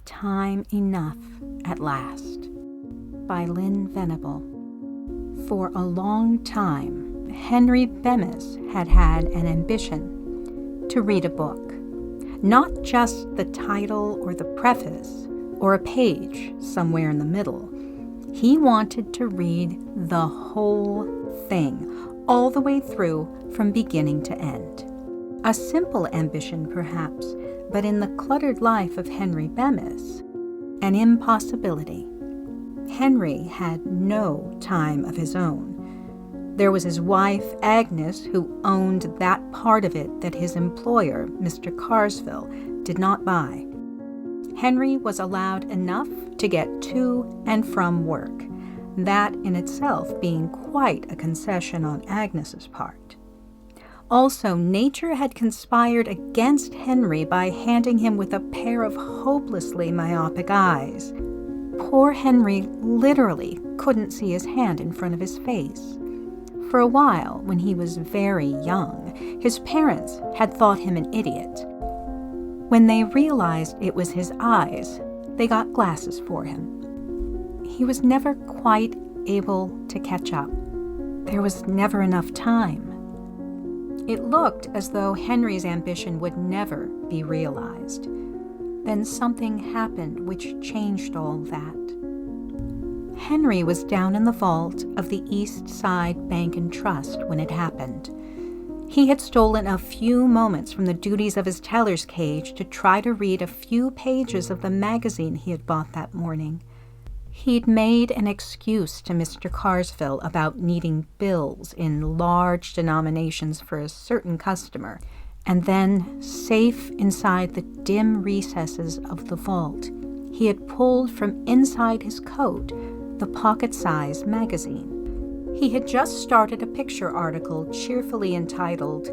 Time Enough at Last by Lyn Venable. For a long time, Henry Bemis had had an ambition to read a book. Not just the title or the preface or a page somewhere in the middle. He wanted to read the whole thing, all the way through from beginning to end. A simple ambition, perhaps, but in the cluttered life of Henry Bemis, an impossibility. Henry had no time of his own. There was his wife, Agnes, who owned that part of it that his employer, Mr. Carsville, did not buy. Henry was allowed enough to get to and from work, that in itself being quite a concession on Agnes's part. Also, nature had conspired against Henry by handing him with a pair of hopelessly myopic eyes. Poor Henry literally couldn't see his hand in front of his face. For a while, when he was very young, his parents had thought him an idiot. When they realized it was his eyes, they got glasses for him. He was never quite able to catch up. There was never enough time. It looked as though Henry's ambition would never be realized. Then something happened which changed all that. Henry was down in the vault of the East Side Bank and Trust when it happened. He had stolen a few moments from the duties of his teller's cage to try to read a few pages of the magazine he had bought that morning. He'd made an excuse to Mr. Carsville about needing bills in large denominations for a certain customer, and then, safe inside the dim recesses of the vault, he had pulled from inside his coat the pocket-sized magazine. He had just started a picture article cheerfully entitled,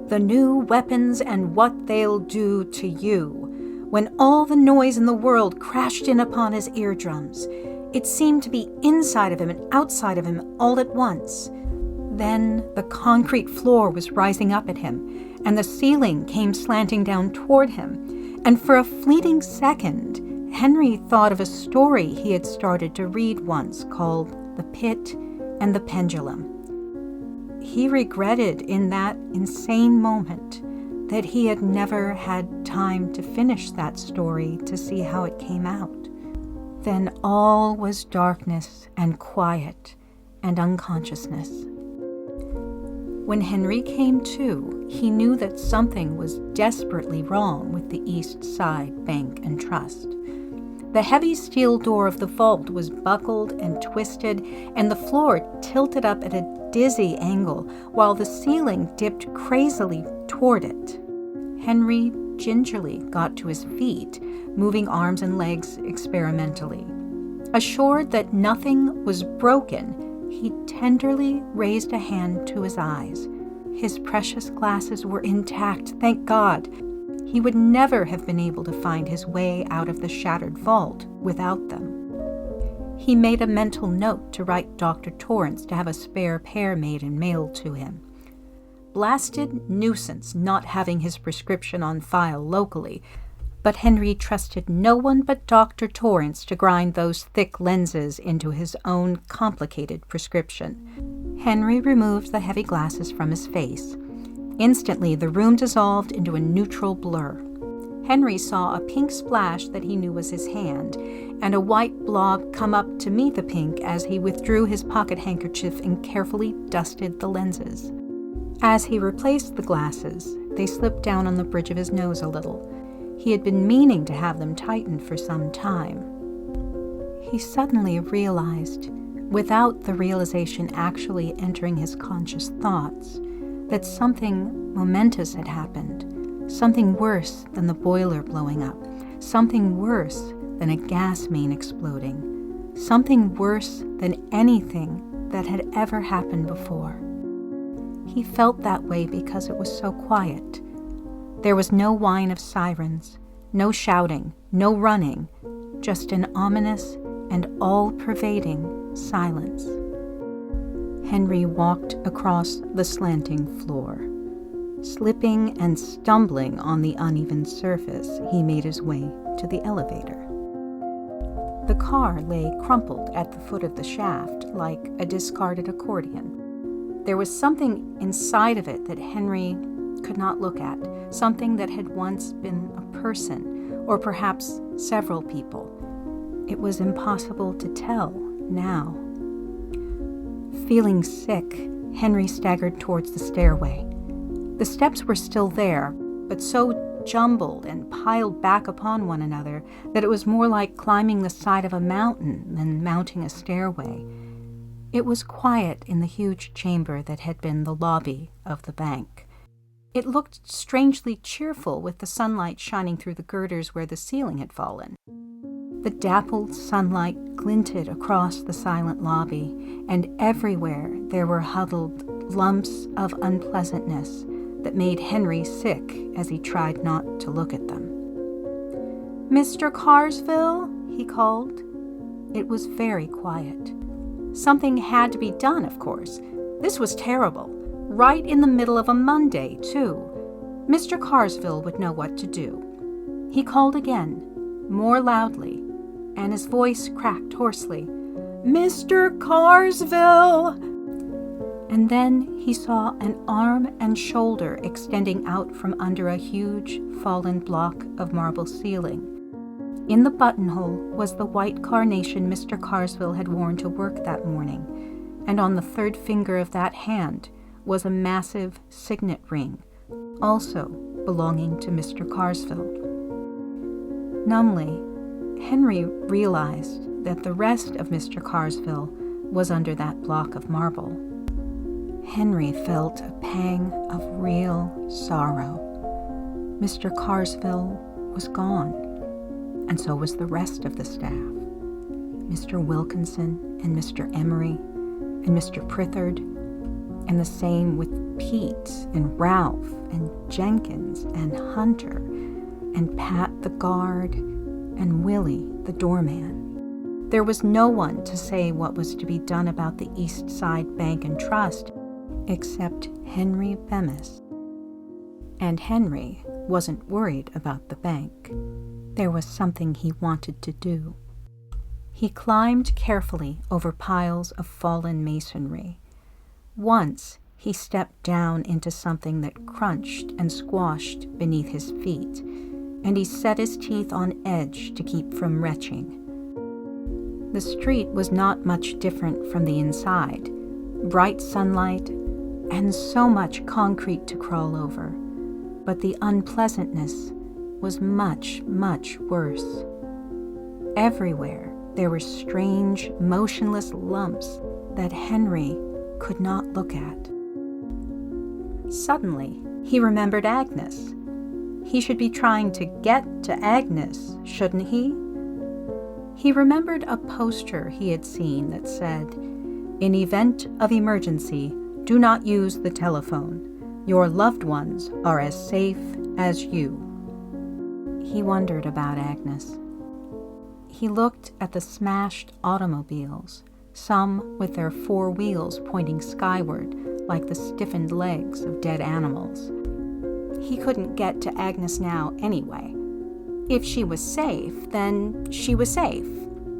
"The New Weapons and What They'll Do to You," when all the noise in the world crashed in upon his eardrums. It seemed to be inside of him and outside of him all at once. Then the concrete floor was rising up at him, and the ceiling came slanting down toward him, and for a fleeting second, Henry thought of a story he had started to read once called The Pit and the Pendulum. He regretted in that insane moment that he had never had time to finish that story to see how it came out. Then all was darkness and quiet and unconsciousness. When Henry came to, he knew that something was desperately wrong with the East Side Bank and Trust. The heavy steel door of the vault was buckled and twisted, and the floor tilted up at a dizzy angle, while the ceiling dipped crazily toward it. Henry gingerly got to his feet, moving arms and legs experimentally. Assured that nothing was broken, he tenderly raised a hand to his eyes. His precious glasses were intact, thank God. He would never have been able to find his way out of the shattered vault without them. He made a mental note to write Dr. Torrance to have a spare pair made and mailed to him. Blasted nuisance not having his prescription on file locally, but Henry trusted no one but Dr. Torrance to grind those thick lenses into his own complicated prescription. Henry removed the heavy glasses from his face. Instantly, the room dissolved into a neutral blur. Henry saw a pink splash that he knew was his hand, and a white blob come up to meet the pink as he withdrew his pocket handkerchief and carefully dusted the lenses. As he replaced the glasses, they slipped down on the bridge of his nose a little. He had been meaning to have them tightened for some time. He suddenly realized, without the realization actually entering his conscious thoughts, that something momentous had happened, something worse than the boiler blowing up, something worse than a gas main exploding, something worse than anything that had ever happened before. He felt that way because it was so quiet. There was no whine of sirens, no shouting, no running, just an ominous and all-pervading silence. Henry walked across the slanting floor. Slipping and stumbling on the uneven surface, he made his way to the elevator. The car lay crumpled at the foot of the shaft like a discarded accordion. There was something inside of it that Henry could not look at, something that had once been a person, or perhaps several people. It was impossible to tell now. Feeling sick, Henry staggered towards the stairway. The steps were still there, but so jumbled and piled back upon one another that it was more like climbing the side of a mountain than mounting a stairway. It was quiet in the huge chamber that had been the lobby of the bank. It looked strangely cheerful with the sunlight shining through the girders where the ceiling had fallen. The dappled sunlight glinted across the silent lobby, and everywhere there were huddled lumps of unpleasantness that made Henry sick as he tried not to look at them. "Mr. Carsville?" he called. It was very quiet. Something had to be done, of course. This was terrible. Right in the middle of a Monday, too. Mr. Carsville would know what to do. He called again, more loudly, and his voice cracked hoarsely. "Mr. Carsville!" And then he saw an arm and shoulder extending out from under a huge, fallen block of marble ceiling. In the buttonhole was the white carnation Mr. Carsville had worn to work that morning, and on the third finger of that hand was a massive signet ring, also belonging to Mr. Carsville. Numbly, Henry realized that the rest of Mr. Carsville was under that block of marble. Henry felt a pang of real sorrow. Mr. Carsville was gone, and so was the rest of the staff. Mr. Wilkinson and Mr. Emery and Mr. Prithard, and the same with Pete and Ralph and Jenkins and Hunter and Pat the guard and Willie the doorman. There was no one to say what was to be done about the East Side Bank and Trust except Henry Bemis. And Henry wasn't worried about the bank. There was something he wanted to do. He climbed carefully over piles of fallen masonry. Once he stepped down into something that crunched and squashed beneath his feet, and he set his teeth on edge to keep from retching. The street was not much different from the inside. Bright sunlight, and so much concrete to crawl over. But the unpleasantness was much, much worse. Everywhere there were strange, motionless lumps that Henry could not look at. Suddenly, he remembered Agnes. He should be trying to get to Agnes, shouldn't he? He remembered a poster he had seen that said, "In event of emergency, do not use the telephone. Your loved ones are as safe as you." He wondered about Agnes. He looked at the smashed automobiles, some with their 4 wheels pointing skyward like the stiffened legs of dead animals. He couldn't get to Agnes now anyway. If she was safe, then she was safe.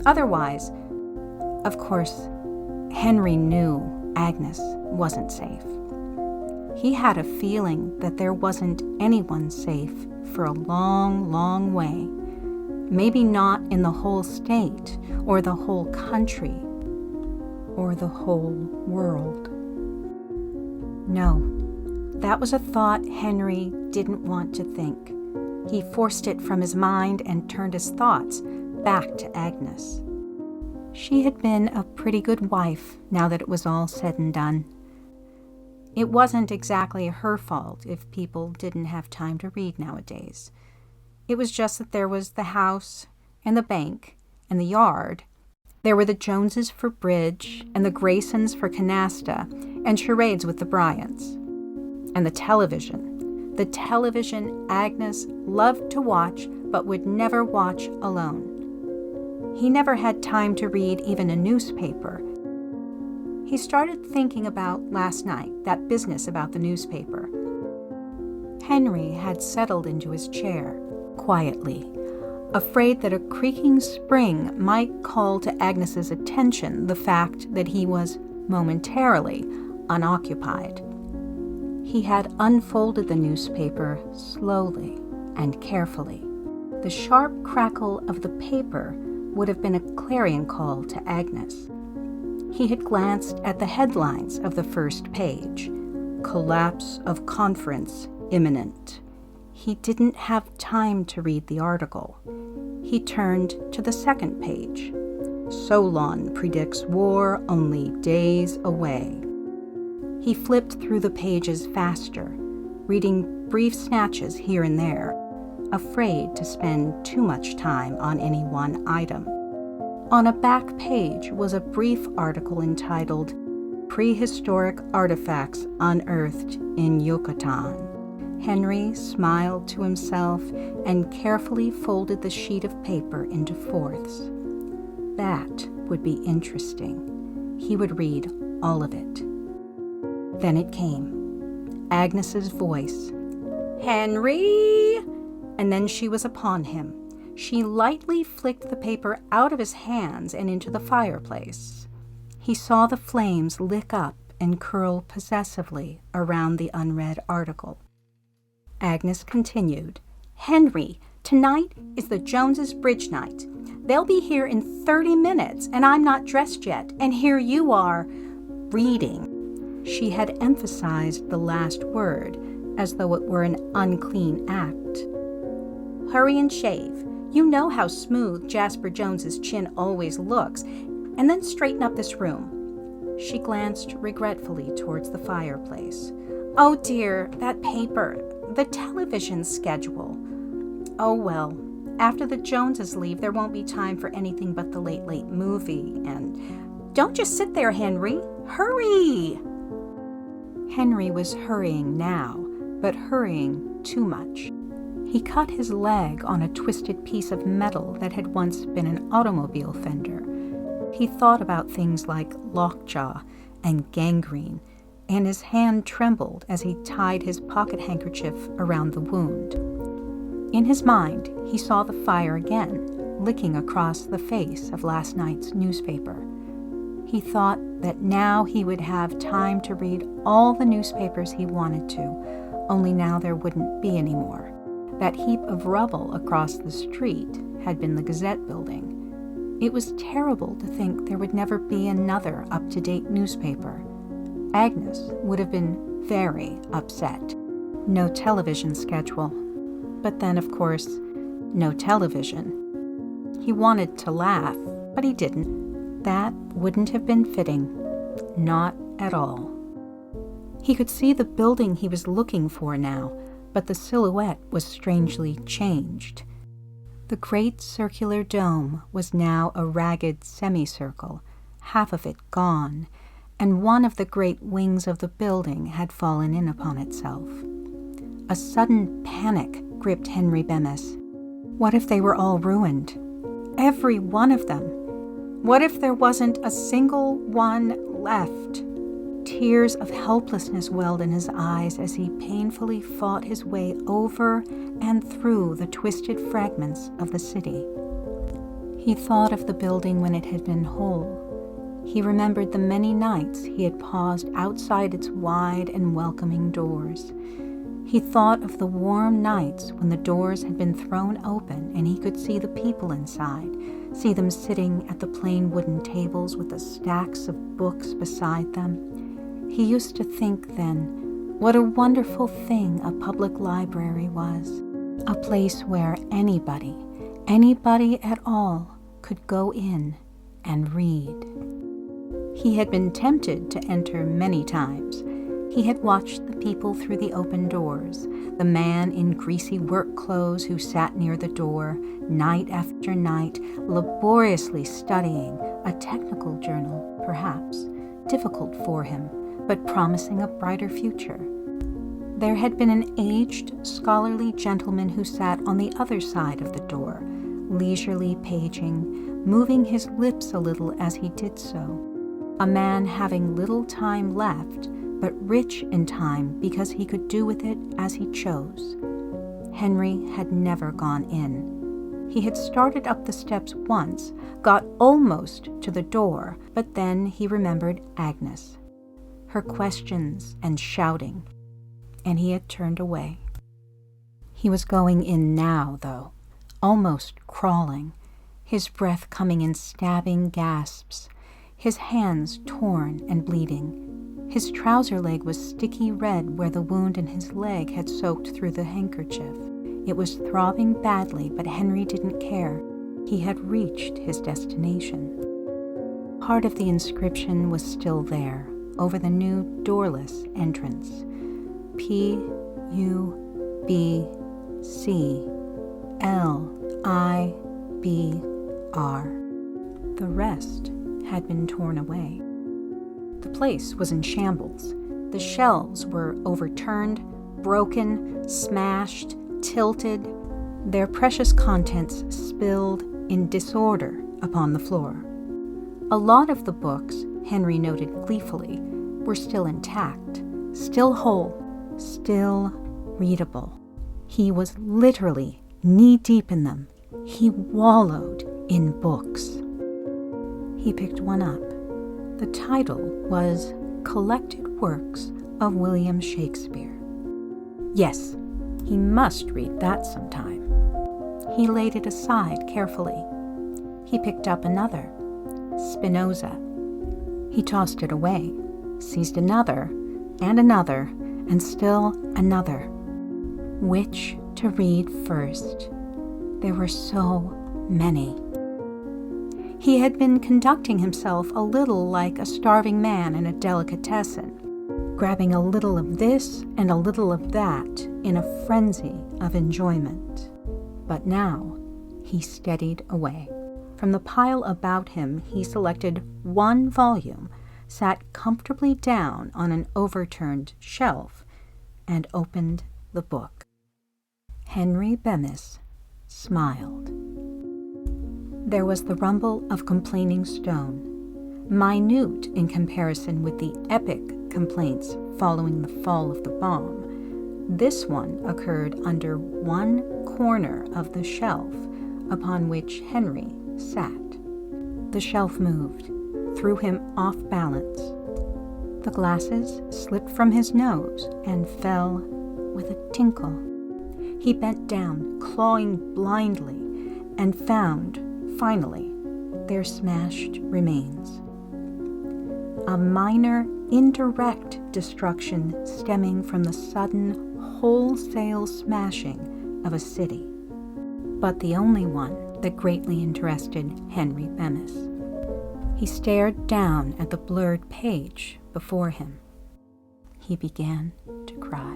Otherwise, of course, Henry knew Agnes wasn't safe. He had a feeling that there wasn't anyone safe for a long, long way. Maybe not in the whole state, or the whole country, or the whole world. No, that was a thought Henry didn't want to think. He forced it from his mind and turned his thoughts back to Agnes. She had been a pretty good wife now that it was all said and done. It wasn't exactly her fault if people didn't have time to read nowadays. It was just that there was the house and the bank and the yard. There were the Joneses for bridge and the Graysons for canasta and charades with the Bryants. And the television Agnes loved to watch but would never watch alone. He never had time to read even a newspaper. He started thinking about last night, that business about the newspaper. Henry had settled into his chair, quietly, afraid that a creaking spring might call to Agnes's attention the fact that he was momentarily unoccupied. He had unfolded the newspaper slowly and carefully. The sharp crackle of the paper would have been a clarion call to Agnes. He had glanced at the headlines of the first page. Collapse of conference imminent. He didn't have time to read the article. He turned to the second page. Solon predicts war only days away. He flipped through the pages faster, reading brief snatches here and there, afraid to spend too much time on any one item. On a back page was a brief article entitled Prehistoric Artifacts Unearthed in Yucatan. Henry smiled to himself and carefully folded the sheet of paper into fourths. That would be interesting. He would read all of it. Then it came. Agnes's voice. "Henry!" And then she was upon him. She lightly flicked the paper out of his hands and into the fireplace. He saw the flames lick up and curl possessively around the unread article. Agnes continued, "Henry, tonight is the Joneses' bridge night. They'll be here in 30 minutes, and I'm not dressed yet, and here you are, reading." She had emphasized the last word, as though it were an unclean act. "Hurry and shave. You know how smooth Jasper Jones's chin always looks, and then straighten up this room." She glanced regretfully towards the fireplace. "Oh dear, that paper, the television schedule. Oh well, after the Joneses leave, there won't be time for anything but the late movie, and don't just sit there, Henry. Hurry!" Henry was hurrying now, but hurrying too much. He cut his leg on a twisted piece of metal that had once been an automobile fender. He thought about things like lockjaw and gangrene, and his hand trembled as he tied his pocket handkerchief around the wound. In his mind, he saw the fire again, licking across the face of last night's newspaper. He thought that now he would have time to read all the newspapers he wanted to, only now there wouldn't be any more. That heap of rubble across the street had been the Gazette building. It was terrible to think there would never be another up-to-date newspaper. Agnes would have been very upset. No television schedule. But then, of course, no television. He wanted to laugh, but he didn't. That wouldn't have been fitting. Not at all. He could see the building he was looking for now, but the silhouette was strangely changed. The great circular dome was now a ragged semicircle, half of it gone, and one of the great wings of the building had fallen in upon itself. A sudden panic gripped Henry Bemis. What if they were all ruined? Every one of them. What if there wasn't a single one left? Tears of helplessness welled in his eyes as he painfully fought his way over and through the twisted fragments of the city. He thought of the building when it had been whole. He remembered the many nights he had paused outside its wide and welcoming doors. He thought of the warm nights when the doors had been thrown open and he could see the people inside, see them sitting at the plain wooden tables with the stacks of books beside them. He used to think then what a wonderful thing a public library was, a place where anybody at all could go in and read. He had been tempted to enter many times. He had watched the people through the open doors, the man in greasy work clothes who sat near the door, night after night, laboriously studying a technical journal, perhaps, difficult for him, but promising a brighter future. There had been an aged, scholarly gentleman who sat on the other side of the door, leisurely paging, moving his lips a little as he did so. A man having little time left, but rich in time because he could do with it as he chose. Henry had never gone in. He had started up the steps once, got almost to the door, but then he remembered Agnes, her questions and shouting, and he had turned away. He was going in now, though, almost crawling, his breath coming in stabbing gasps, his hands torn and bleeding. His trouser leg was sticky red where the wound in his leg had soaked through the handkerchief. It was throbbing badly, but Henry didn't care. He had reached his destination. Part of the inscription was still there, over the new doorless entrance. PUBCLIBR. The rest had been torn away. The place was in shambles. The shelves were overturned, broken, smashed, tilted, their precious contents spilled in disorder upon the floor. A lot of the books, Henry noted gleefully, were still intact, still whole, still readable. He was literally knee-deep in them. He wallowed in books. He picked one up. The title was Collected Works of William Shakespeare. Yes, he must read that sometime. He laid it aside carefully. He picked up another, Spinoza. He tossed it away, seized another, and still another. Which to read first? There were so many. He had been conducting himself a little like a starving man in a delicatessen, grabbing a little of this and a little of that in a frenzy of enjoyment. But now he steadied away. From the pile about him, he selected one volume, sat comfortably down on an overturned shelf, and opened the book. Henry Bemis smiled. There was the rumble of complaining stone, minute in comparison with the epic complaints following the fall of the bomb. This one occurred under one corner of the shelf upon which Henry sat. The shelf moved, threw him off balance. The glasses slipped from his nose and fell with a tinkle. He bent down, clawing blindly, and found, finally, their smashed remains. A minor, indirect destruction stemming from the sudden, wholesale smashing of a city, but the only one that greatly interested Henry Bemis. He stared down at the blurred page before him. He began to cry.